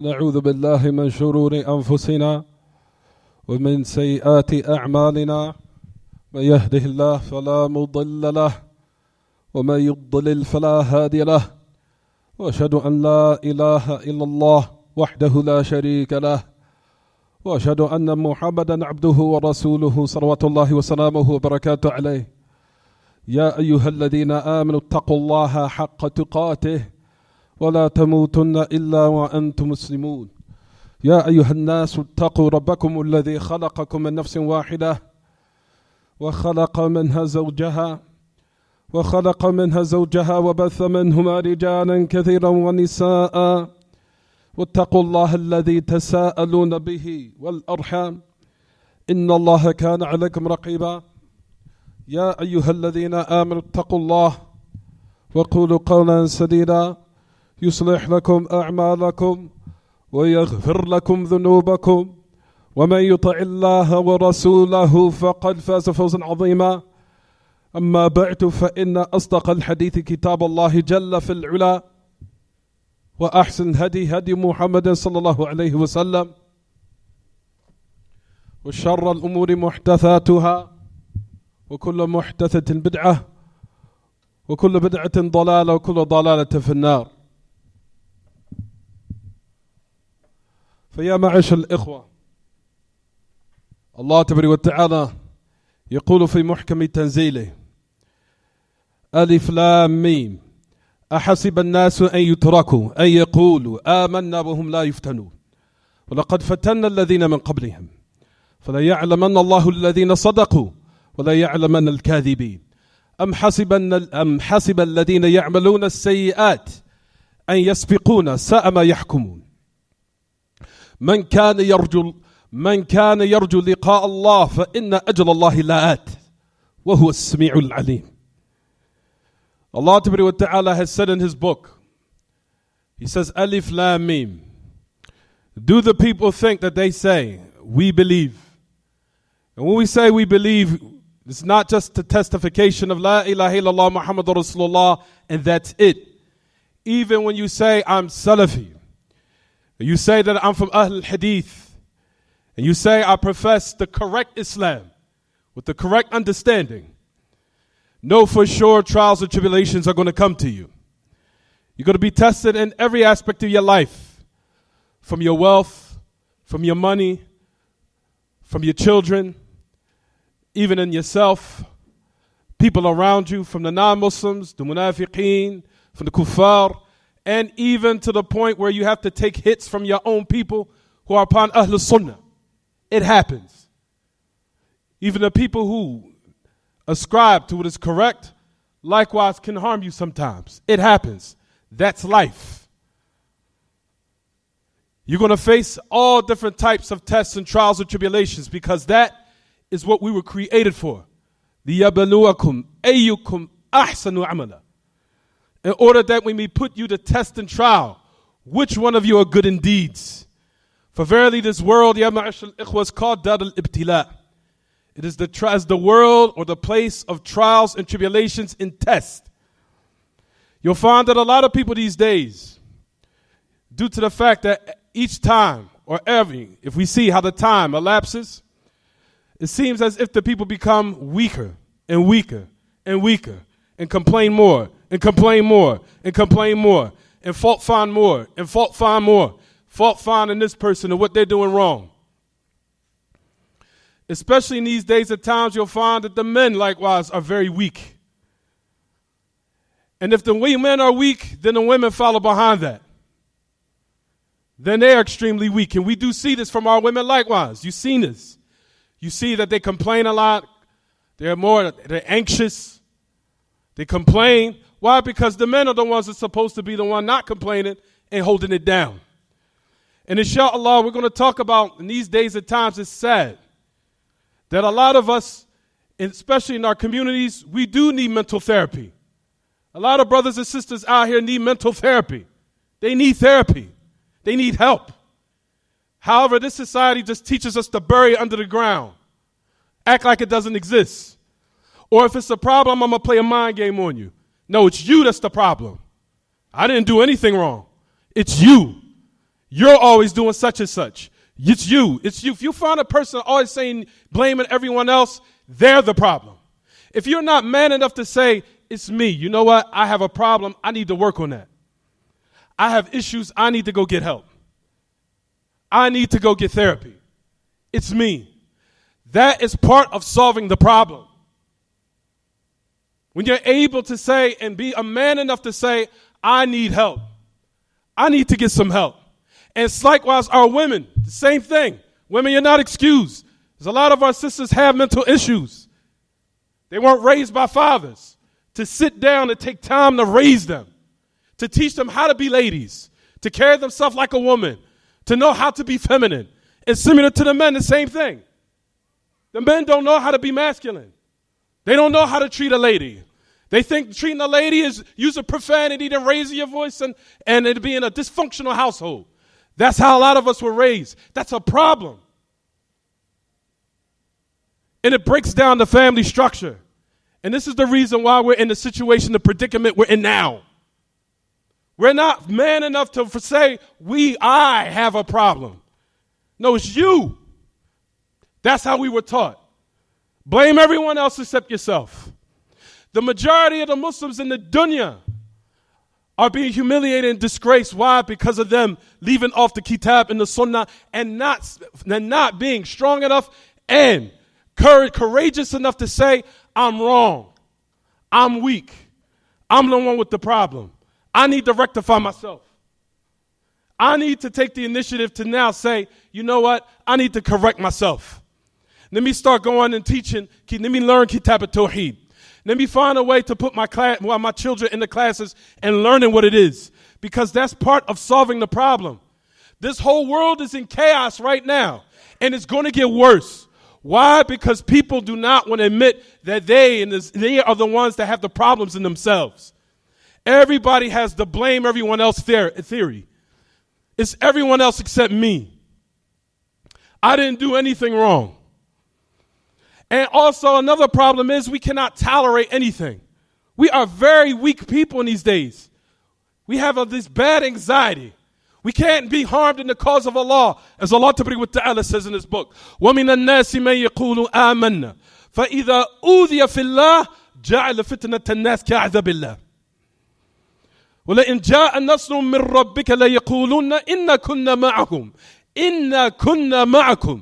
نعوذ بالله من شرور أنفسنا ومن سيئات أعمالنا. من يهده الله فلا مضل له ومن يضلل فلا هادي له، وأشهد أن لا إله إلا الله وحده لا شريك له، وأشهد أن محمدا عبده ورسوله صلوات الله وسلامه وبركاته عليه. يا أيها الذين آمنوا اتقوا الله حق تقاته ولا تموتن إلا وأنتم مسلمون. يا أيها الناس اتقوا ربكم الذي خلقكم من نفس واحدة وخلق منها زوجها وبث منهما رجالا كثيرا ونساء، واتقوا الله الذي تساءلون به والأرحام إن الله كان عليكم رقيبا. يا أيها الذين آمنوا اتقوا الله وقولوا قولا سديدا يصلح لكم أعمالكم ويغفر لكم ذنوبكم، ومن يطع الله ورسوله فقد فاز فوزا عظيما. أما بعد، فإن أصدق الحديث كتاب الله جل في العلا، وأحسن هدي محمد صلى الله عليه وسلم، وشر الأمور محدثاتها، وكل محدثة بدعة، وكل بدعة ضلالة، وكل ضلالة في النار. فيا معاشر الإخوة، الله تبارك وتعالى يقول في محكم تنزيله: ألف لام ميم أحسب الناس أن يتركوا أن يقولوا آمنا وهم لا يفتنون ولقد فتنا الذين من قبلهم فلا يعلمن الله الذين صدقوا ولا يعلمن الكاذبين. أم حسب الذين يعملون السيئات أن يسبقون ساء ما يحكمون. من كان يرجو لقاء الله فإن أجل الله لآت وهو السميع العليم. Allah wa ta'ala has said in his book, he says, Alif Lam Mim. Do the people think that they say, we believe? And when we say we believe, it's not just the testification of La ilaha illallah Muhammadur Rasulullah and that's it. Even when you say, I'm Salafi, you say that I'm from Ahl al-Hadith, and you say I profess the correct Islam with the correct understanding, know for sure trials and tribulations are going to come to you. You're going to be tested in every aspect of your life, from your wealth, from your money, from your children, even in yourself, people around you, from the non-Muslims, the munafiqeen, from the kuffar, and even to the point where you have to take hits from your own people who are upon Ahl Sunnah. It happens. Even the people who ascribe to what is correct, likewise can harm you sometimes. It happens. That's life. You're going to face all different types of tests and trials and tribulations because that is what we were created for. لِيَبْلُوَكُمْ أَيُّكُمْ أَحْسَنُ عَمَلًا. In order that we may put you to test and trial, which one of you are good in deeds? For verily this world, ya ma'ashal ikhwa, is called Dar al-Ibtila. It is the world or the place of trials and tribulations and test. You'll find that a lot of people these days, due to the fact that each time or if we see how the time elapses, it seems as if the people become weaker and weaker and weaker and complain more and complain more and complain more and fault find more and fault find more. Fault finding this person and what they're doing wrong. Especially in these days at times, you'll find that the men likewise are very weak. And if the men are weak, then the women follow behind that. Then they are extremely weak. And we do see this from our women likewise. You've seen this. You see that they complain a lot. They're anxious. They complain. Why? Because the men are the ones that's supposed to be the one not complaining and holding it down. And inshallah, we're going to talk about, in these days at times, it's sad that a lot of us, especially in our communities, we do need mental therapy. A lot of brothers and sisters out here need mental therapy. They need therapy. They need help. However, this society just teaches us to bury it under the ground, act like it doesn't exist. Or if it's a problem, I'm going to play a mind game on you. No, it's you that's the problem. I didn't do anything wrong. It's you. You're always doing such and such. It's you. It's you. If you find a person always saying, blaming everyone else, they're the problem. If you're not man enough to say, it's me, you know what? I have a problem. I need to work on that. I have issues. I need to go get help. I need to go get therapy. It's me. That is part of solving the problem. When you're able to say and be a man enough to say, I need help. I need to get some help. And it's likewise our women, the same thing. Women, you're not excused. There's a lot of our sisters have mental issues. They weren't raised by fathers to sit down and take time to raise them, to teach them how to be ladies, to carry themselves like a woman, to know how to be feminine. And similar to the men, the same thing. The men don't know how to be masculine. They don't know how to treat a lady. They think treating a lady is using profanity, then raising your voice and it being a dysfunctional household. That's how a lot of us were raised. That's a problem. And it breaks down the family structure. And this is the reason why we're in the situation, the predicament we're in now. We're not man enough to say, I have a problem. No, it's you. That's how we were taught. Blame everyone else except yourself. The majority of the Muslims in the dunya are being humiliated and disgraced. Why? Because of them leaving off the kitab and the sunnah and not being strong enough and courageous enough to say, I'm wrong. I'm weak. I'm the one with the problem. I need to rectify myself. I need to take the initiative to now say, you know what? I need to correct myself. Let me start going and teaching. Let me learn Kitab al-Tawheed. Let me find a way to put my children in the classes and learning what it is. Because that's part of solving the problem. This whole world is in chaos right now. And it's going to get worse. Why? Because people do not want to admit that they are the ones that have the problems in themselves. Everybody has the blame everyone else theory. It's everyone else except me. I didn't do anything wrong. And also another problem is we cannot tolerate anything. We are very weak people in these days. We have this bad anxiety. We can't be harmed in the cause of Allah. As Allah Ta'ala says in his book, وَمِنَ النَّاسِ مَنْ يَقُولُ آمَنَّا فَإِذَا أُوذِيَ فِي اللَّهِ جَعَلَ فِتْنَةَ النَّاسِ كَعَذَابِ اللَّهِ وَلَئِنْ جَاءَ نَصْرٌ مِّن رَّبِّكَ لَيَقُولُنَّ إِنَّا كُنَّا مَعَكُمْ إِنَّا كُنَّا مَعَكُمْ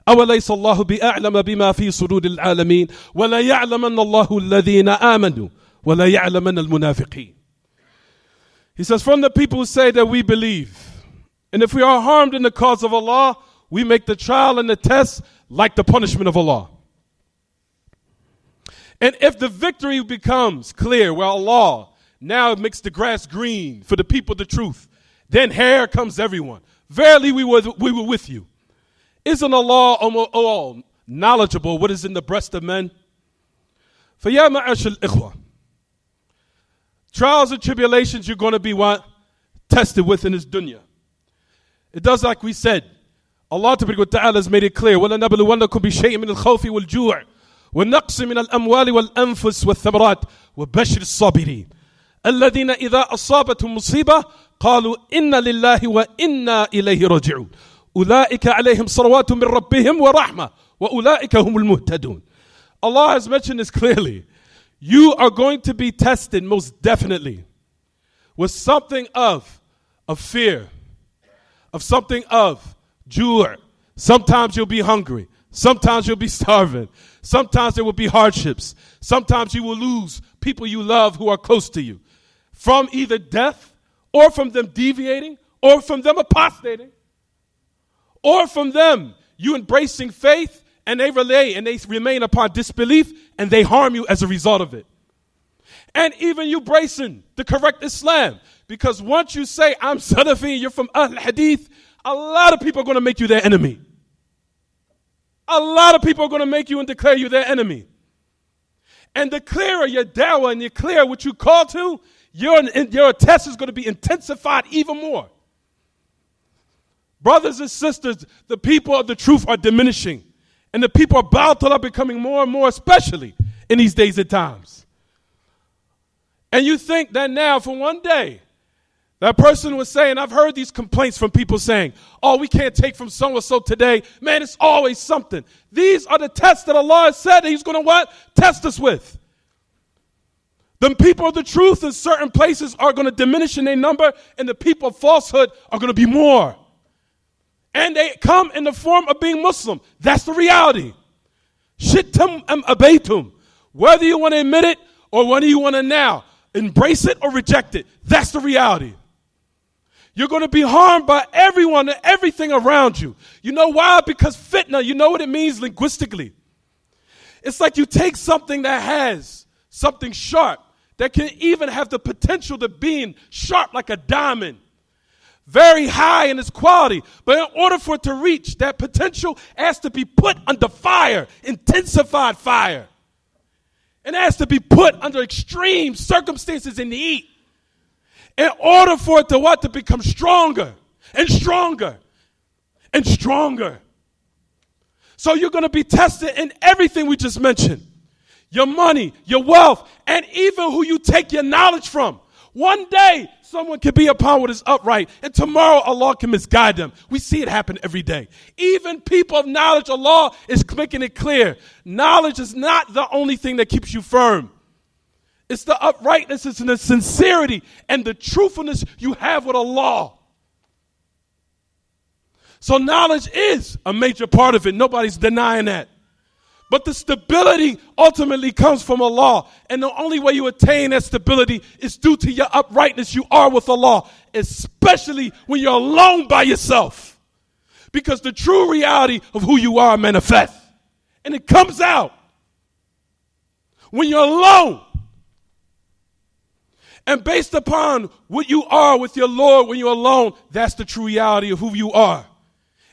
أوليس الله بأعلم بما في صدور العالمين ولا يعلمن الله الذين آمنوا ولا يعلمن المنافقين. He says, from the people who say that we believe, and if we are harmed in the cause of Allah, we make the trial and the test like the punishment of Allah. And if the victory becomes clear, well, Allah now makes the grass green for the people of the truth, then here comes everyone. Verily we were with you. Isn't Allah all knowledgeable what is in the breast of men? فَيَا مَعَشَ الْإِخْوَةِ Trials and tribulations you're going to be what? Tested with in this dunya. It does like we said. Allah Ta'ala has made it clear. وَلَنَبْلُوَنَّكُمْ بِشَيْءٍ مِنَ الْخَوْفِ وَالْجُوعِ وَالنَّقْصِ مِنَ الْأَمْوَالِ وَالْأَنفُسِ وَالثَّمَرَاتِ وَبَشِّرِ الصَّابِرِينَ الَّذِينَ إِذَا أَصَابَتْهُمْ مُصِيبَةٌ قَالُوا إِنَّا لِلَّهِ وَإِنَّا إِلَيْهِ رَاجِعُونَ أولئك عليهم صلوات من ربهم ورحمة وأولئك هم المهتدون. Allah has mentioned this clearly. You are going to be tested most definitely with something of fear, of something of ju'. Sometimes you'll be hungry. Sometimes you'll be starving. Sometimes there will be hardships. Sometimes you will lose people you love who are close to you from either death or from them deviating or from them apostating. Or from them, you embracing faith and they remain upon disbelief and they harm you as a result of it. And even you embracing the correct Islam. Because once you say, I'm Salafi, you're from Al-Hadith, a lot of people are going to make you their enemy. A lot of people are going to make you and declare you their enemy. And the clearer your dawah and the clearer what you call to, your test is going to be intensified even more. Brothers and sisters, the people of the truth are diminishing. And the people of Batil are becoming more and more, especially in these days and times. And you think that now for one day, That person was saying, I've heard these complaints from people saying, oh, we can't take from so-and-so today. Man, it's always something. These are the tests that Allah has said that he's going to what? Test us with. The people of the truth in certain places are going to diminish in their number, and the people of falsehood are going to be more. And they come in the form of being Muslim. That's the reality. Shittum am abaytum. Whether you want to admit it or whether you want to now embrace it or reject it, that's the reality. You're going to be harmed by everyone and everything around you. You know why? Because fitna, you know what it means linguistically. It's like you take something that has something sharp that can even have the potential to being sharp like a diamond, very high in its quality. But in order for it to reach that potential, it has to be put under fire, intensified fire. And it has to be put under extreme circumstances in the heat. In order for it to what? To become stronger and stronger and stronger. So you're going to be tested in everything we just mentioned. Your money, your wealth, and even who you take your knowledge from. One day, someone can be upon what is upright, and tomorrow Allah can misguide them. We see it happen every day. Even people of knowledge, Allah is making it clear. Knowledge is not the only thing that keeps you firm. It's the uprightness, it's the sincerity, and the truthfulness you have with Allah. So knowledge is a major part of it. Nobody's denying that. But the stability ultimately comes from Allah. And the only way you attain that stability is due to your uprightness you are with Allah, especially when you're alone by yourself. Because the true reality of who you are manifests. And it comes out when you're alone. And based upon what you are with your Lord when you're alone, that's the true reality of who you are.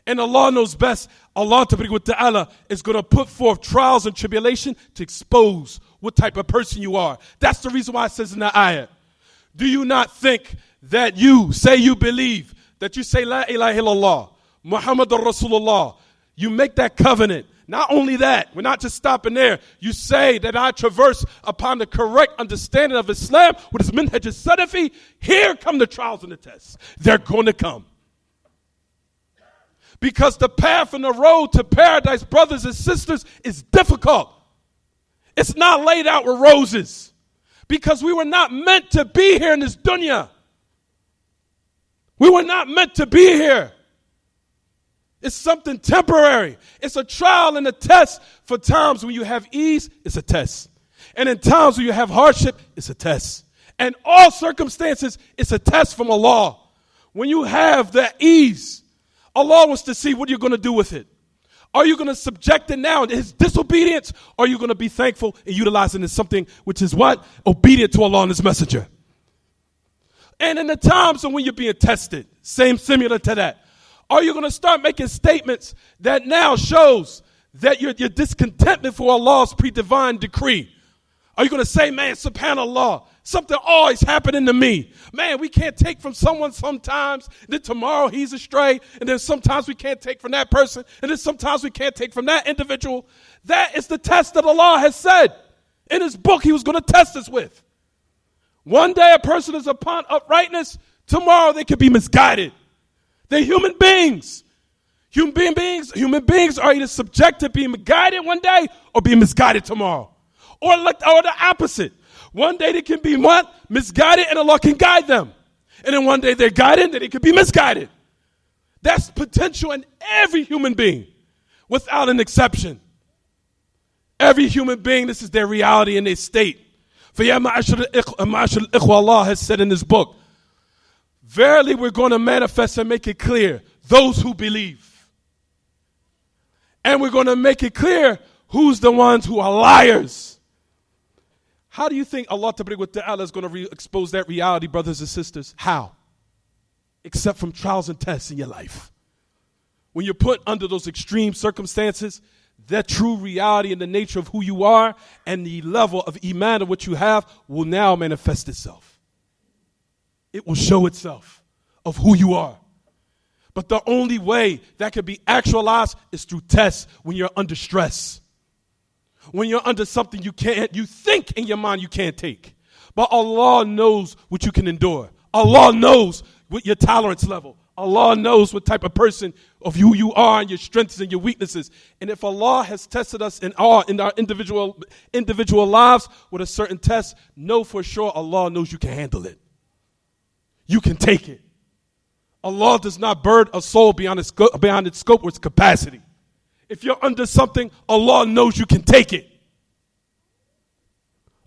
And Allah knows best. Allah Ta'ala is going to put forth trials and tribulation to expose what type of person you are. That's the reason why it says in the ayah, do you not think that you say you believe, that you say La ilaha illallah, MasjidArRazzaaq Rasulullah, you make that covenant. Not only that, we're not just stopping there. You say that I traverse upon the correct understanding of Islam, what is Minhaj al-Salafi. Here come the trials and the tests. They're going to come. Because the path and the road to paradise, brothers and sisters, is difficult. It's not laid out with roses. Because we were not meant to be here in this dunya. We were not meant to be here. It's something temporary. It's a trial and a test. For times when you have ease, it's a test. And in times when you have hardship, it's a test. And all circumstances, it's a test from Allah. When you have that ease, Allah wants to see what you're going to do with it. Are you going to subject it now to his disobedience? Or are you going to be thankful and utilizing it as something which is what? Obedient to Allah and his messenger. And in the times when you're being tested, similar to that, are you going to start making statements that now shows that your discontentment for Allah's pre-divine decree? Are you going to say, man, subhanAllah, something always happening to me. Man, we can't take from someone sometimes, then tomorrow he's astray, and then sometimes we can't take from that person, and then sometimes we can't take from that individual. That is the test that Allah has said in his book he was going to test us with. One day a person is upon uprightness, tomorrow they could be misguided. They're human beings. Human beings are either subject to being guided one day or being misguided tomorrow. Or the opposite. One day they can be what? Misguided, and Allah can guide them. And then one day they're guided, and then they can be misguided. That's potential in every human being, without an exception. Every human being, this is their reality and their state. For ya ma'ashar al-ikhwa, Allah has said in this book, verily we're going to manifest and make it clear, those who believe. And we're going to make it clear who's the ones who are liars. How do you think Allah Ta'ala is going to expose that reality, brothers and sisters? How? Except from trials and tests in your life. When you're put under those extreme circumstances, that true reality and the nature of who you are and the level of iman of what you have will now manifest itself. It will show itself of who you are. But the only way that can be actualized is through tests when you're under stress. When you're under something you think in your mind you can't take. But Allah knows what you can endure. Allah knows what your tolerance level. Allah knows what type of person of who you are and your strengths and your weaknesses. And if Allah has tested us in our individual lives with a certain test, know for sure Allah knows you can handle it. You can take it. Allah does not burden a soul beyond its scope or its capacity. If you're under something, Allah knows you can take it.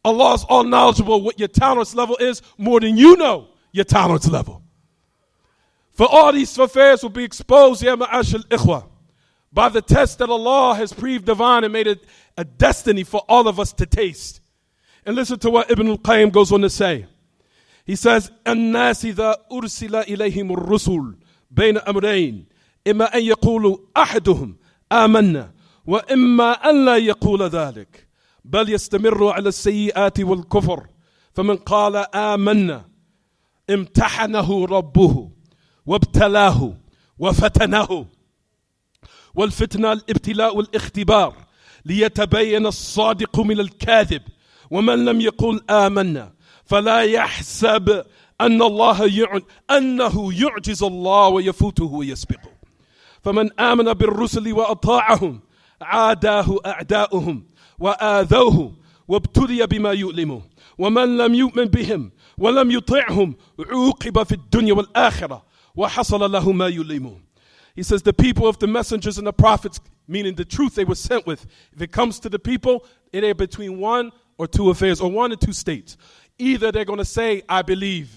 Allah is all knowledgeable what your tolerance level is more than you know your tolerance level. For all these affairs will be exposed, ya ma'ashal ikhwa, by the test that Allah has proved divine and made it a destiny for all of us to taste. And listen to what Ibn al-Qayyim goes on to say. He says, الناس إذا أرسل إليهم الرسل بين أمرين إما أن يقولوا أحدهم آمنا وإما أن لا يقول ذلك بل يستمر على السيئات والكفر فمن قال آمنا امتحنه ربه وابتلاه وفتنه والفتنة الابتلاء والاختبار ليتبين الصادق من الكاذب ومن لم يقل آمنا فلا يحسب أنه يعجز الله ويفوته ويسبقه فمن آمن بالرسل وأطاعهم عاداه أعداؤهم وآذوه وابتلي بما يؤلمه ومن لم يؤمن بهم ولم يطعهم عوقب في الدنيا والآخرة وحصل له ما يؤلمه. He says the people of the messengers and the prophets, meaning the truth they were sent with, if it comes to the people, it is between one or two affairs, or one or two states. Either they're going to say, I believe,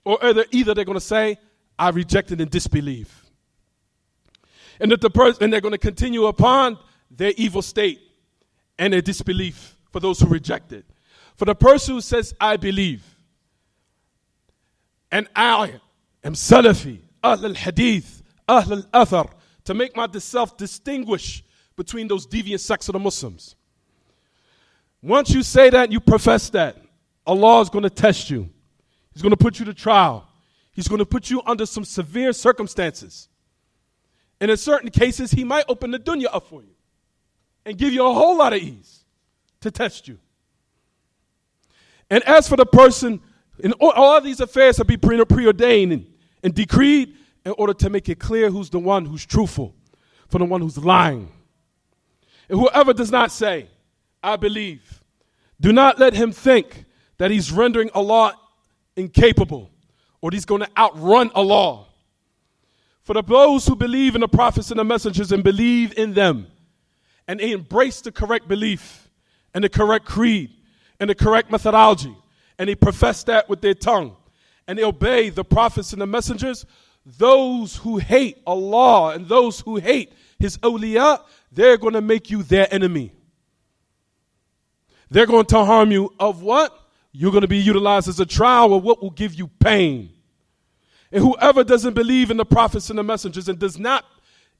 or either they're going to say, I rejected and disbelieve. And that they're going to continue upon their evil state and their disbelief for those who reject it. For the person who says, I believe, and I am Salafi, Ahl al-Hadith, Ahl al-Athar, to make myself distinguish between those deviant sects of the Muslims. Once you say that and you profess that, Allah is going to test you. He's going to put you to trial. He's going to put you under some severe circumstances. And in certain cases, He might open the dunya up for you and give you a whole lot of ease to test you. And as for the person, all these affairs have been preordained and decreed in order to make it clear who's the one who's truthful from the one who's lying. And whoever does not say, I believe, do not let him think that he's rendering Allah incapable or he's going to outrun Allah. For those who believe in the prophets and the messengers and believe in them, and they embrace the correct belief and the correct creed and the correct methodology, and they profess that with their tongue, and they obey the prophets and the messengers, those who hate Allah and those who hate His awliya, they're going to make you their enemy. They're going to harm you of what? You're going to be utilized as a trial of what will give you pain. And whoever doesn't believe in the prophets and the messengers and does not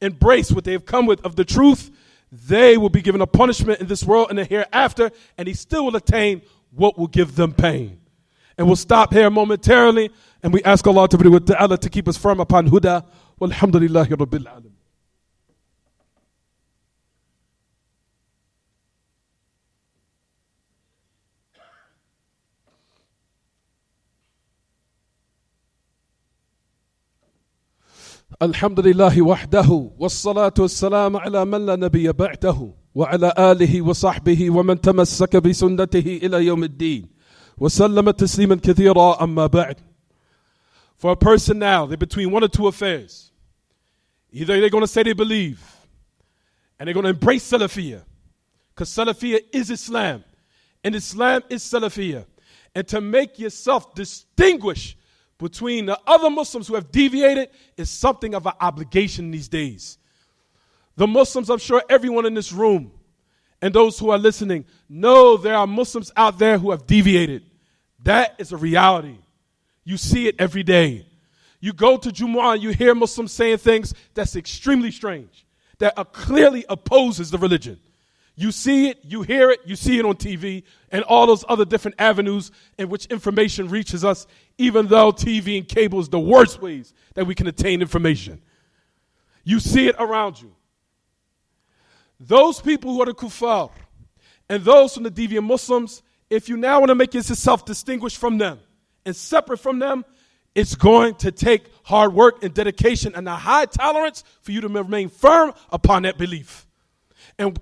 embrace what they have come with of the truth, they will be given a punishment in this world and the hereafter, and he still will attain what will give them pain. And we'll stop here momentarily, and we ask Allah Ta'ala to keep us firm upon huda. Walhamdulillahi Rabbil Alamin. الحمد لله وحده والصلاة والسلام على من لا نبي بعده وعلى آله وصحبه ومن تمسك بسنته إلى يوم الدين وسلم تسليما كثيرا أما بعد. For a person now, they're between one or two affairs. Either they're going to say they believe and they're going to embrace Salafiyah, because Salafiyah is Islam and Islam is Salafiyah. And to make yourself distinguish between the other Muslims who have deviated is something of an obligation these days. The Muslims, I'm sure everyone in this room and those who are listening know there are Muslims out there who have deviated. That is a reality. You see it every day. You go to Jumu'ah and you hear Muslims saying things that's extremely strange, that clearly opposes the religion. You see it, you hear it, you see it on TV and all those other different avenues in which information reaches us, even though TV and cable is the worst ways that we can attain information. You see it around you. Those people who are the kuffar and those from the deviant Muslims, if you now want to make yourself distinguished from them and separate from them, It's going to take hard work and dedication and a high tolerance for you to remain firm upon that belief and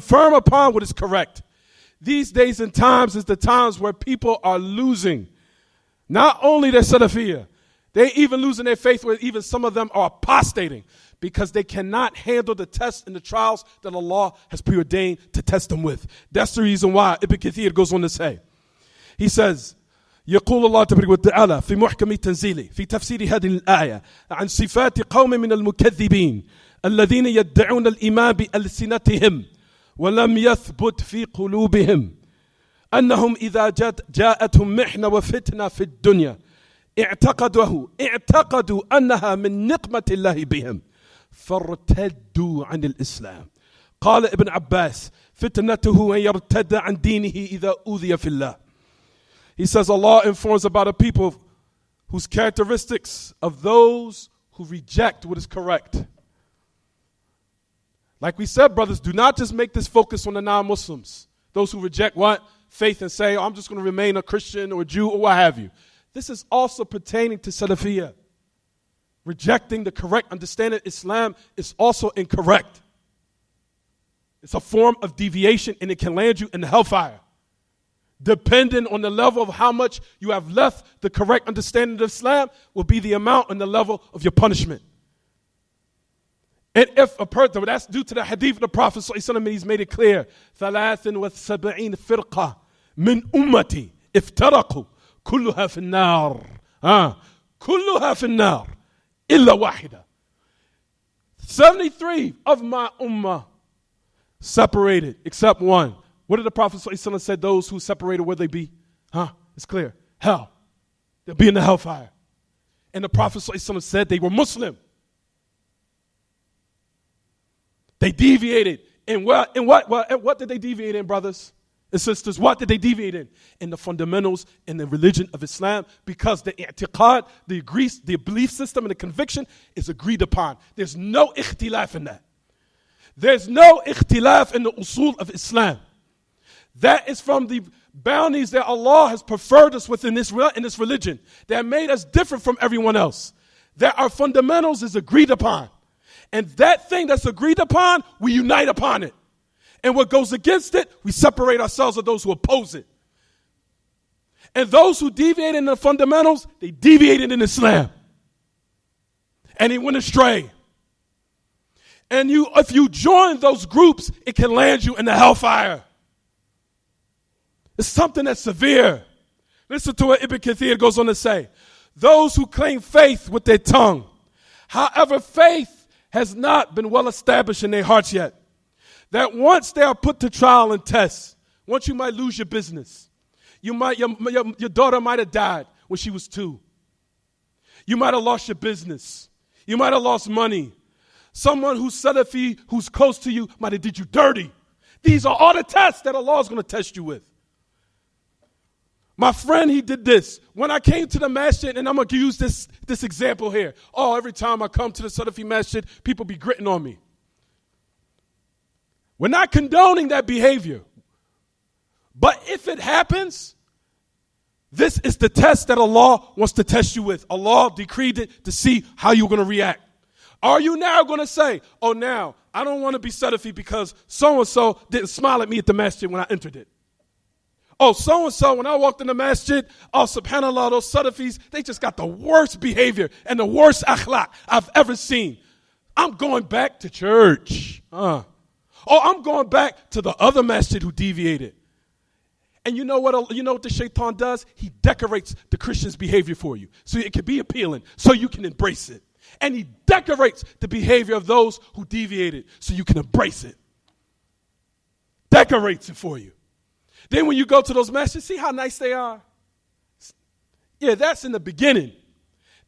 firm upon what is correct. These days and times is the times where people are losing not only their Salafiyah, they're even losing their faith, where even some of them are apostating because they cannot handle the tests and the trials that Allah has preordained to test them with. That's the reason why Ibn Kathir goes on to say, he says, يقول الله تبارك وتعالى في محكم تنزيله في تفسير هذه الآية عن صفات قوم من المكذبين الذين يدعون الإيمان بألسنتهم ولم يثبت في قلوبهم أنهم إذا جاءتهم محنة وفتنة في الدنيا اعتقدوا أنها من نقمة الله بهم فارتدوا عن الإسلام. قال ابن عباس فتنته أن يرتد عن دينه إذا أوذي في الله. He says Allah informs about a people whose characteristics of those who reject what is correct. Like we said, brothers, do not just make this focus on the non-Muslims. Those who reject what? Faith and say, oh, I'm just going to remain a Christian or a Jew or what have you. This is also pertaining to Salafiyah. Rejecting the correct understanding of Islam is also incorrect. It's a form of deviation and it can land you in the hellfire. Depending on the level of how much you have left the correct understanding of Islam will be the amount and the level of your punishment. And if a person, that's due to the hadith of the Prophet sallallahu alaihi wasallam, he's made it clear, 73 فرقة من أمتي افترقوا كلها في النار. كلها في النار إلا واحدة. 73 of my ummah separated except one. What did the Prophet sallallahu alaihi wasallam say? Those who separated, where they be? It's clear. Hell. They'll be in the hellfire. And the Prophet sallallahu alaihi wasallam said they were Muslim. They deviated. And what did they deviate in, brothers and sisters? What did they deviate in? In the fundamentals in the religion of Islam, because the i'tiqad, the belief system and the conviction is agreed upon. There's no ikhtilaf in that. There's no ikhtilaf in the usul of Islam. That is from the bounties that Allah has preferred us with in this religion, that made us different from everyone else. That our fundamentals is agreed upon. And that thing that's agreed upon, we unite upon it. And what goes against it, we separate ourselves of those who oppose it. And those who deviate in the fundamentals, they deviated in Islam. And they went astray. And if you join those groups, it can land you in the hellfire. It's something that's severe. Listen to what Ibn Kathir goes on to say. Those who claim faith with their tongue, however, faith has not been well established in their hearts yet. That once they are put to trial and test, once you might lose your business. Your daughter might have died when she was 2. You might have lost your business. You might have lost money. Someone who's Salafi, who's close to you, might have did you dirty. These are all the tests that Allah is going to test you with. My friend, he did this. When I came to the masjid, and I'm going to use this example here. Oh, every time I come to the Salafi masjid, people be gritting on me. We're not condoning that behavior. But if it happens, this is the test that Allah wants to test you with. Allah decreed it to see how you're going to react. Are you now going to say, oh, now, I don't want to be Salafi because so-and-so didn't smile at me at the masjid when I entered it. Oh, so-and-so, when I walked in the masjid, oh, subhanAllah, those Salafis, they just got the worst behavior and the worst akhlaq I've ever seen. I'm going back to church. Oh, I'm going back to the other masjid who deviated. And you know what the shaitan does? He decorates the Christian's behavior for you so it can be appealing, so you can embrace it. And he decorates the behavior of those who deviated so you can embrace it. Decorates it for you. Then when you go to those masjids, see how nice they are? Yeah, that's in the beginning.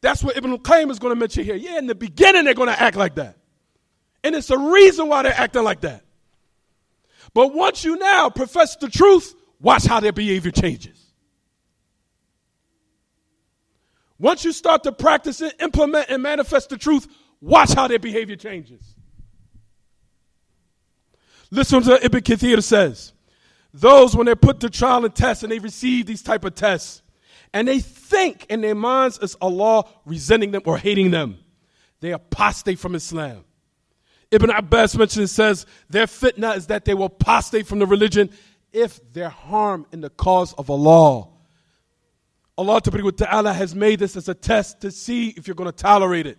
That's what Ibn al-Qayyim is going to mention here. Yeah, in the beginning they're going to act like that. And it's a reason why they're acting like that. But once you now profess the truth, watch how their behavior changes. Once you start to practice it, implement and manifest the truth, watch how their behavior changes. Listen to what Ibn Kathir says. Those, when they're put to trial and test and they receive these type of tests, And they think in their minds it's Allah resenting them or hating them. They apostate from Islam. Ibn Abbas mentions, says, their fitna is that they will apostate from the religion if they're harmed in the cause of Allah. Allah Ta'ala has made this as a test to see if you're going to tolerate it.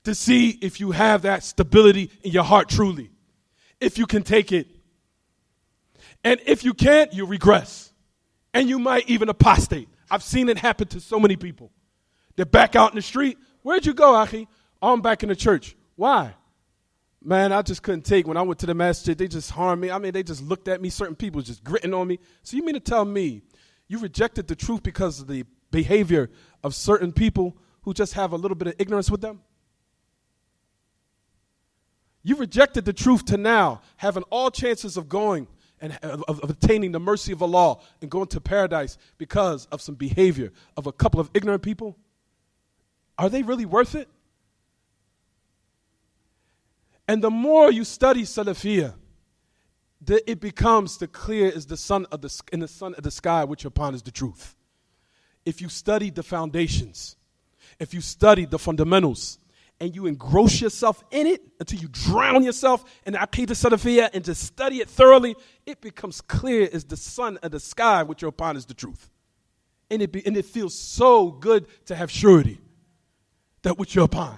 To see if you have that stability in your heart truly. If you can take it. And if you can't, you regress. And you might even apostate. I've seen it happen to so many people. They're back out in the street. Where'd you go, Akhi? Oh, I'm back in the church. Why? Man, I just couldn't take. When I went to the masjid, they just harmed me. I mean, they just looked at me. Certain people just gritting on me. So you mean to tell me you rejected the truth because of the behavior of certain people who just have a little bit of ignorance with them? You rejected the truth to now having all chances of going and of attaining the mercy of Allah and going to paradise because of some behavior of a couple of ignorant people? Are they really worth it? And the more you study Salafiyah, it becomes the clear as the sun of the sky, which upon is the truth. If you study the foundations, if you study the fundamentals, and you engross yourself in it until you drown yourself in the Aqidah Salafiyah and just study it thoroughly, it becomes clear as the sun of the sky, which you're upon is the truth. And it feels so good to have surety that which you're upon.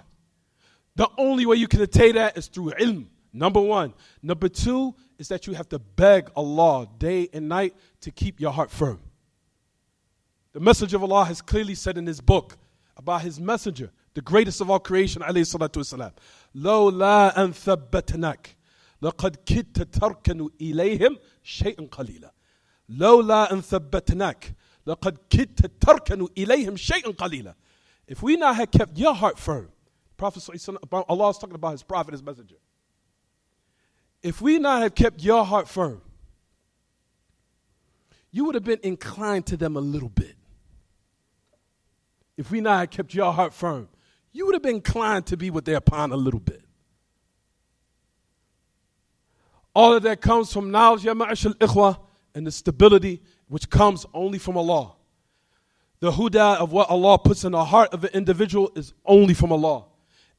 The only way you can attain that is through ilm, number one. Number two is that you have to beg Allah day and night to keep your heart firm. The Messenger of Allah has clearly said in his book about his messenger, the greatest of all creation, alayhi salatu wasalam, لَوْلَا أَن ثَبَّتْنَاكَ لَقَدْ كِدْتَ تَرْكَنُ إِلَيْهِمْ شَيْئًا قَلِيلًا لَوْلَا أَن ثَبَّتْنَاكَ لَقَدْ كِدْتَ تَرْكَنُ إِلَيْهِمْ شَيْئًا قَلِيلًا. If we not had kept your heart firm, Prophet Allah is talking about his prophet, his messenger. If we not have kept your heart firm, you would have been inclined to them a little bit. If we not had kept your heart firm, you would have been inclined to be what they're upon a little bit. All of that comes from knowledge, ya ma'ashal ikhwa, and the stability which comes only from Allah. The huda of what Allah puts in the heart of an individual is only from Allah.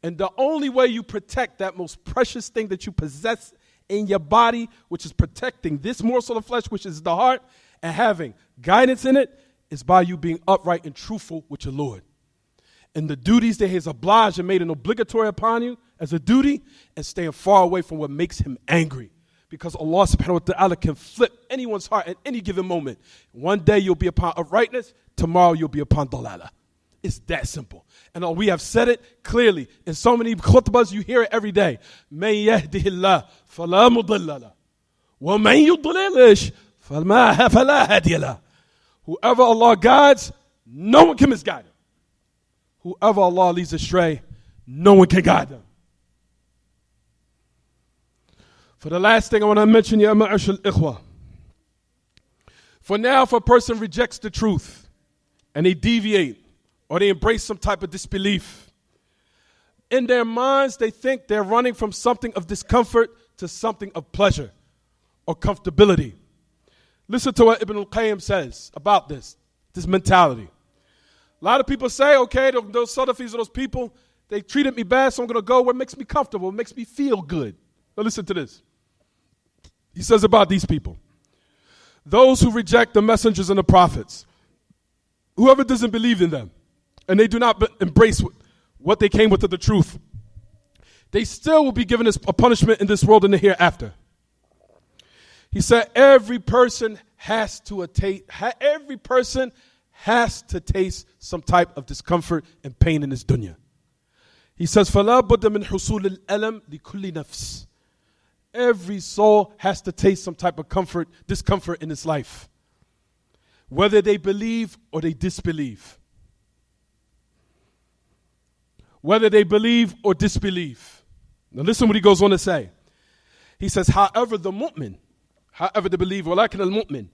And the only way you protect that most precious thing that you possess in your body, which is protecting this morsel of flesh, which is the heart, and having guidance in it, is by you being upright and truthful with your Lord. And the duties that he has obliged and made an obligatory upon you as a duty, and staying far away from what makes him angry. Because Allah subhanahu wa ta'ala can flip anyone's heart at any given moment. One day you'll be upon uprightness, tomorrow you'll be upon dalala. It's that simple. And we have said it clearly. In so many khutbahs, you hear it every day. مَن يَهْدِهِ اللَّهُ فَلَا مُضِلَّ لَهُ وَمَن يُضْلِلْ فَلَا هَادِيَ لَهُ. Whoever Allah guides, no one can misguide him. Whoever Allah leads astray, no one can guide them. For the last thing I want to mention, ya ma'ashal ikhwa. For now, if a person rejects the truth and they deviate or they embrace some type of disbelief, in their minds they think they're running from something of discomfort to something of pleasure or comfortability. Listen to what Ibn al-Qayyim says about this mentality. A lot of people say, okay, those Salafis or those people, they treated me bad, so I'm going to go where it makes me comfortable, it makes me feel good. Now listen to this. He says about these people, those who reject the messengers and the prophets, whoever doesn't believe in them, and they do not embrace what they came with the truth, they still will be given a punishment in this world and the hereafter. He said every person has to taste some type of discomfort and pain in this dunya. He says, فَلَا بُدَّ مِنْ حُصُولِ الْأَلَمِ لِكُلِّ نَفْسٍ. Every soul has to taste some type of discomfort in its life, whether they believe or they disbelieve. Whether they believe or disbelieve. Now listen what he goes on to say. He says, however the believer, ولكن المؤمن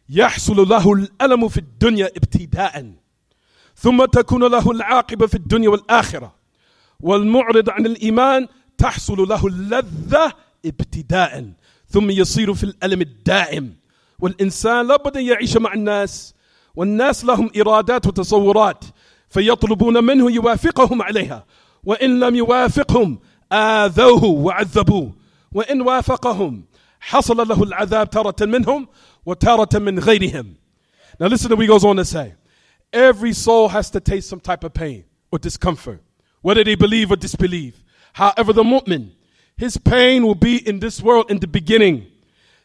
يحصل له الألم في الدنيا ابتداءً ثم تكون له العاقبة في الدنيا والآخرة والمعرض عن الإيمان تحصل له اللذة ابتداءً ثم يصير في الألم الدائم والإنسان لابد أن يعيش مع الناس والناس لهم إرادات وتصورات فيطلبون منه يوافقهم عليها وإن لم يوافقهم آذوه وعذبوه وإن وافقهم حصل له العذاب تارة منهم وتارة من غيرهم. Now listen to what he goes on to say. Every soul has to taste some type of pain or discomfort, whether they believe or disbelieve. However, the mu'min, his pain will be in this world in the beginning.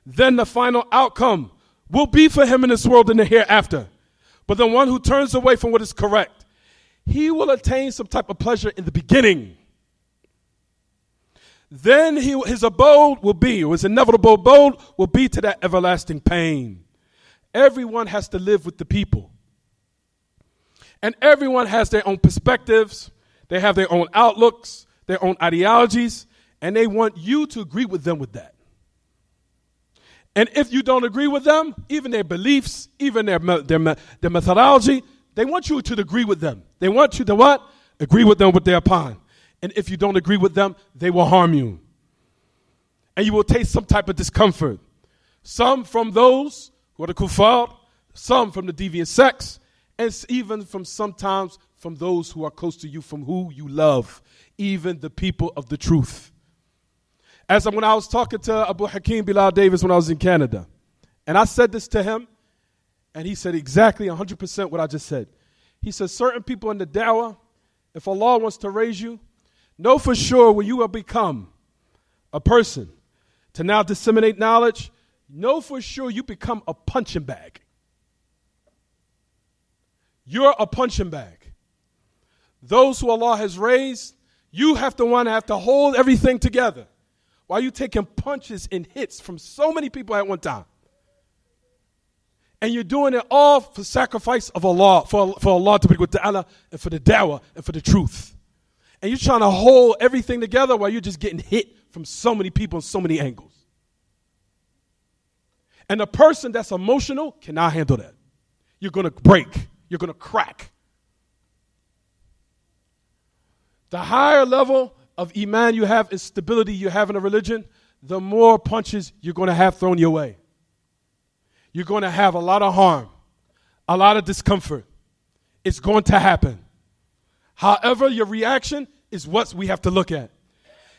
Then the final outcome will be for him in this world and the hereafter. But the one who turns away from what is correct, he will attain some type of pleasure in the beginning. Then his abode will be, or his inevitable abode will be to that everlasting pain. Everyone has to live with the people. And everyone has their own perspectives. They have their own outlooks, their own ideologies, and they want you to agree with them with that. And if you don't agree with them, even their beliefs, even their methodology, they want you to agree with them. They want you to what? Agree with them what they're upon. And if you don't agree with them, they will harm you. And you will taste some type of discomfort. Some from those who are the kuffar, some from the deviant sects, and even from sometimes from those who are close to you, from who you love, even the people of the truth. As when I was talking to Abu Hakeem Bilal Davis when I was in Canada, and I said this to him, and he said exactly 100% what I just said. He said, certain people in the da'wah, if Allah wants to raise you, know for sure when you will become a person to now disseminate knowledge, know for sure you become a punching bag. You're a punching bag. Those who Allah has raised, you have to hold everything together while you taking punches and hits from so many people at one time. And you're doing it all for sacrifice of Allah, for Allah ta'ala, and for the da'wah, and for the truth. And you're trying to hold everything together while you're just getting hit from so many people in so many angles. And a person that's emotional cannot handle that. You're going to break. You're going to crack. The higher level of iman you have and stability you have in a religion, the more punches you're going to have thrown your way. You're going to have a lot of harm, a lot of discomfort. It's going to happen. However, your reaction is what we have to look at.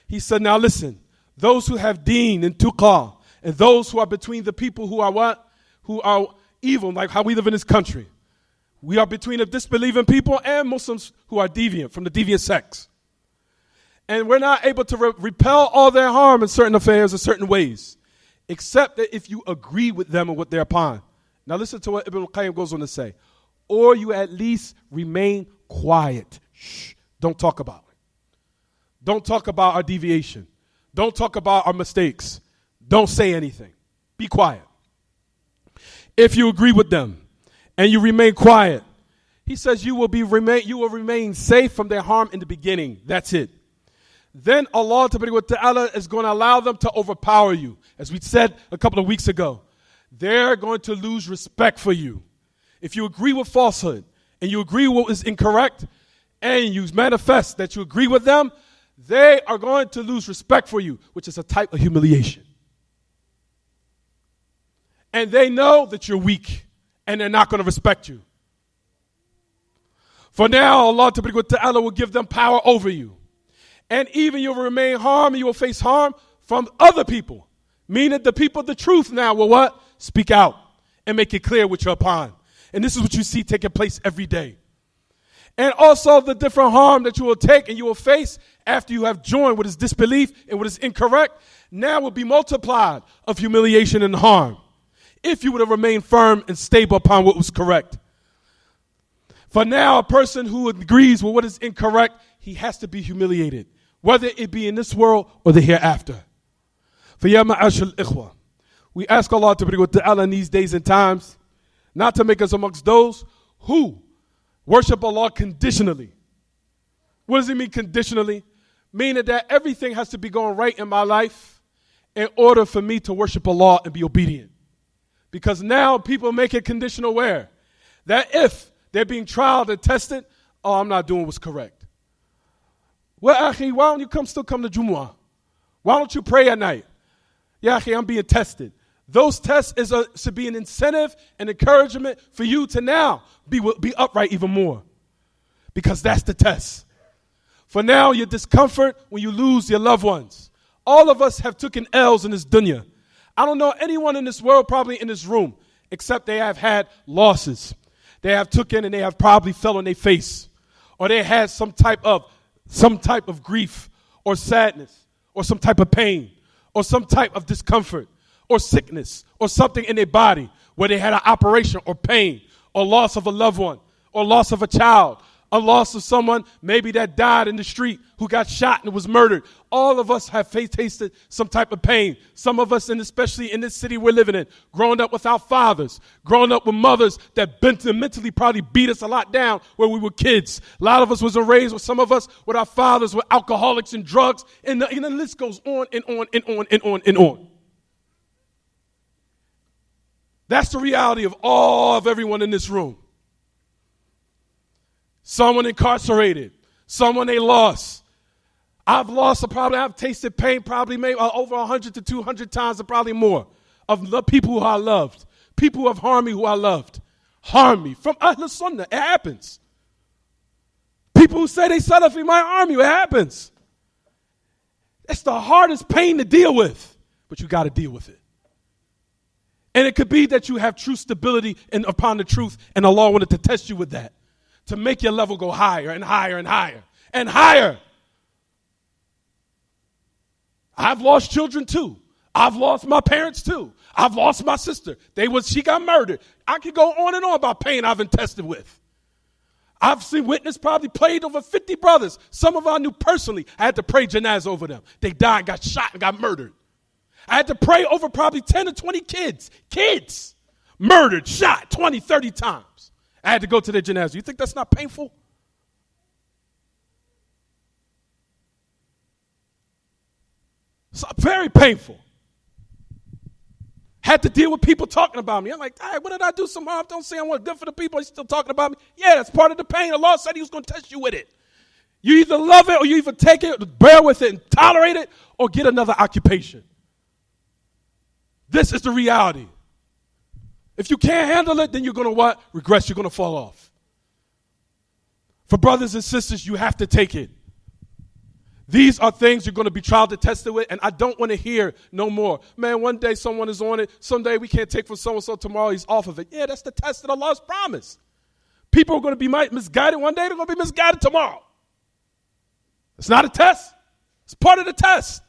He said, now listen, those who have deen and tuqah, and those who are between the people who are what? Who are evil, like how we live in this country. We are between the disbelieving people and Muslims who are deviant, from the deviant sects. And we're not able to repel all their harm in certain affairs or certain ways, except that if you agree with them and what they're upon. Now listen to what Ibn al-Qayyim goes on to say. Or you at least remain quiet. Shh. Don't talk about it. Don't talk about our deviation. Don't talk about our mistakes. Don't say anything. Be quiet. If you agree with them and you remain quiet, he says you will remain safe from their harm in the beginning. That's it. Then Allah Ta'ala is going to allow them to overpower you. As we said a couple of weeks ago, they're going to lose respect for you. If you agree with falsehood and you agree with what is incorrect and you manifest that you agree with them, they are going to lose respect for you, which is a type of humiliation. And they know that you're weak and they're not going to respect you. For now, Allah Ta'ala will give them power over you. And even you will remain harmed, you will face harm from other people. Meaning the people of the truth now will what? Speak out and make it clear what you're upon. And this is what you see taking place every day. And also the different harm that you will take and you will face after you have joined what is disbelief and what is incorrect, now will be multiplied of humiliation and harm, if you would have remained firm and stable upon what was correct. For now, a person who agrees with what is incorrect, he has to be humiliated, whether it be in this world or the hereafter. For ya ma'ashal ikhwa, we ask Allah Ta'ala in these days and times not to make us amongst those who worship Allah conditionally. What does it mean conditionally? Meaning that everything has to be going right in my life in order for me to worship Allah and be obedient. Because now people make it conditional where? That if they're being trialed and tested, oh, I'm not doing what's correct. Well, akhi, why don't you still come to Jumu'ah? Why don't you pray at night? Yeah, akhi, I'm being tested. Those tests should be an incentive and encouragement for you to now be upright even more. Because that's the test. For now, your discomfort when you lose your loved ones. All of us have taken L's in this dunya. I don't know anyone in this world, probably in this room, except they have had losses. They have taken and they have probably fell on their face. Or they had some type of grief or sadness or some type of pain or some type of discomfort or sickness or something in their body where they had an operation or pain or loss of a loved one or loss of a child, a loss of someone maybe that died in the street who got shot and was murdered. All of us have tasted some type of pain. Some of us, and especially in this city we're living in, growing up with our fathers, growing up with mothers that mentally probably beat us a lot down when we were kids. A lot of us was raised with some of us with our fathers were alcoholics and drugs, and the list goes on and on and on and on and on. That's the reality of everyone in this room. Someone incarcerated, someone they lost. I've tasted pain probably maybe over 100 to 200 times or probably more of the people who I loved. People who have harmed me who I loved. Harm me. From Ahl Sunnah, it happens. People who say they Salafi might harm you, it happens. It's the hardest pain to deal with, but you got to deal with it. And it could be that you have true stability upon the truth, and Allah wanted to test you with that, to make your level go higher and higher and higher and higher. I've lost children too. I've lost my parents too. I've lost my sister. She got murdered. I could go on and on about pain I've been tested with. I've seen witness probably played over 50 brothers. Some of I knew personally. I had to pray janazah over them. They died, got shot, and got murdered. I had to pray over probably 10 or 20 kids, murdered, shot 20, 30 times. I had to go to their janazah. You think that's not painful? So, very painful. Had to deal with people talking about me. I'm like, what did I do? Some harm? Don't say I want good for the people. He's still talking about me. Yeah, that's part of the pain. Allah said he was going to test you with it. You either love it or you either take it, bear with it and tolerate it, or get another occupation. This is the reality. If you can't handle it, then you're going to what? Regress. You're going to fall off. For brothers and sisters, you have to take it. These are things you're going to be tried and tested with, and I don't want to hear no more. Man, one day someone is on it. Someday we can't take from so-and-so. Tomorrow he's off of it. Yeah, that's the test that Allah's promised. People are going to be misguided one day. They're going to be misguided tomorrow. It's not a test. It's part of the test.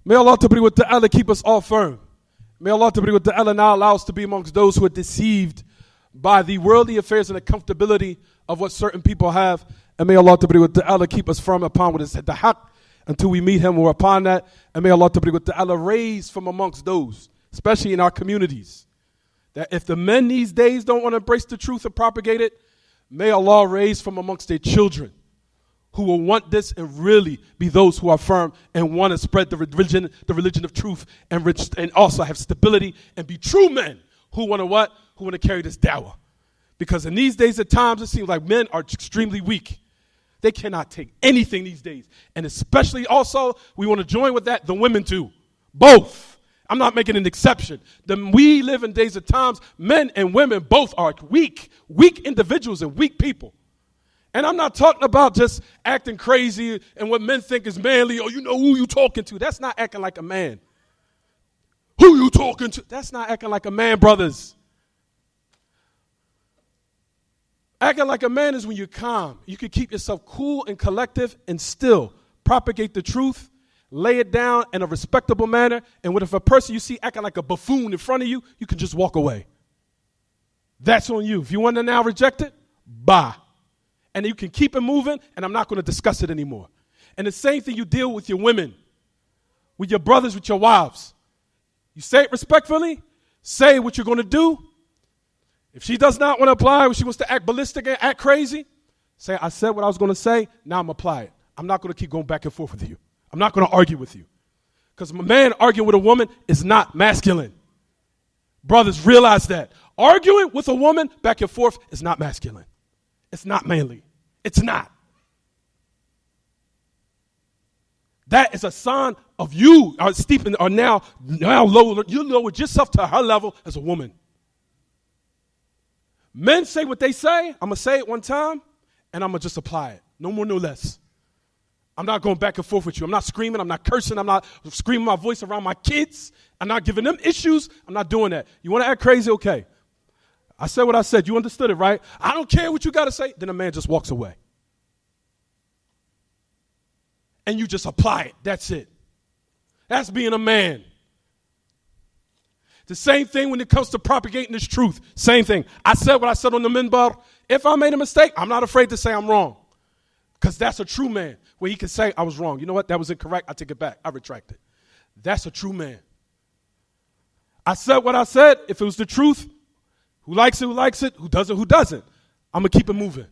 May Allah ta'ala keep us all firm. May Allah ta'ala now allow us to be amongst those who are deceived by the worldly affairs and the comfortability of what certain people have. And may Allah ta'ala keep us firm upon what is the haqq until we meet him or upon that. And may Allah ta'ala raise from amongst those, especially in our communities, that if the men these days don't want to embrace the truth and propagate it, may Allah raise from amongst their children who will want this and really be those who are firm and want to spread the religion of truth and also have stability and be true men who want to what? Who want to carry this dawah. Because in these days at times, it seems like men are extremely weak. They cannot take anything these days. And especially also, we want to join with that, the women too. Both. I'm not making an exception. We live in days of times, men and women both are weak individuals and weak people. And I'm not talking about just acting crazy and what men think is manly, or you know who you talking to. That's not acting like a man. Who you talking to? That's not acting like a man, brothers. Acting like a man is when you're calm. You can keep yourself cool and collective and still propagate the truth, lay it down in a respectable manner, and if a person you see acting like a buffoon in front of you, you can just walk away. That's on you. If you want to now reject it, bye. And you can keep it moving, and I'm not going to discuss it anymore. And the same thing you deal with your women, with your brothers, with your wives. You say it respectfully, say what you're going to do. If she does not want to apply, if she wants to act ballistic and act crazy, say, I said what I was going to say, now I'm apply it. I'm not going to keep going back and forth with you. I'm not going to argue with you. Because a man arguing with a woman is not masculine. Brothers, realize that. Arguing with a woman back and forth is not masculine. It's not manly. It's not. That is a sign of you are steeping, or now lower. You lowered yourself to her level as a woman. Men say what they say. I'm going to say it one time, and I'm going to just apply it. No more, no less. I'm not going back and forth with you. I'm not screaming. I'm not cursing. I'm not screaming my voice around my kids. I'm not giving them issues. I'm not doing that. You want to act crazy? Okay. I said what I said. You understood it, right? I don't care what you got to say. Then a man just walks away. And you just apply it. That's it. That's being a man. The same thing when it comes to propagating this truth. Same thing. I said what I said on the minbar. If I made a mistake, I'm not afraid to say I'm wrong. Because that's a true man, where he can say, I was wrong. You know what? That was incorrect. I take it back. I retract it. That's a true man. I said what I said. If it was the truth, who likes it, who likes it, who doesn't, who doesn't. I'm going to keep it moving.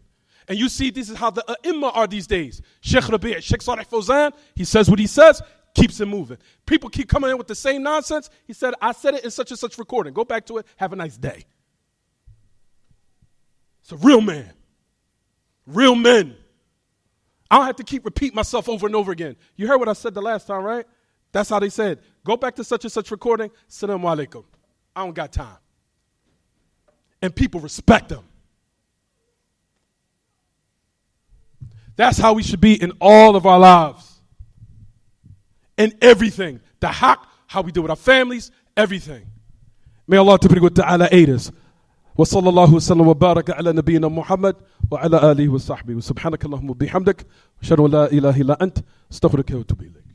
And you see, this is how the Imma are these days. Sheikh Rabi', Sheikh Salih Fawzan, he says what he says, keeps it moving. People keep coming in with the same nonsense. He said, I said it in such and such recording. Go back to it. Have a nice day. It's a real man. Real men. I don't have to keep repeating myself over and over again. You heard what I said the last time, right? That's how they said. Go back to such and such recording. Assalamu alaikum. I don't got time. And people respect them. That's how we should be in all of our lives. In everything. The haq, how we deal with our families, everything. May Allah ta'ala aid us. وصلى الله وسلم وبارك على نبينا محمد وعلى آله وصحبه وسبحانك اللهم وبحمدك أشهد أن لا إله إلا أنت أستغفرك وأتوب إليك.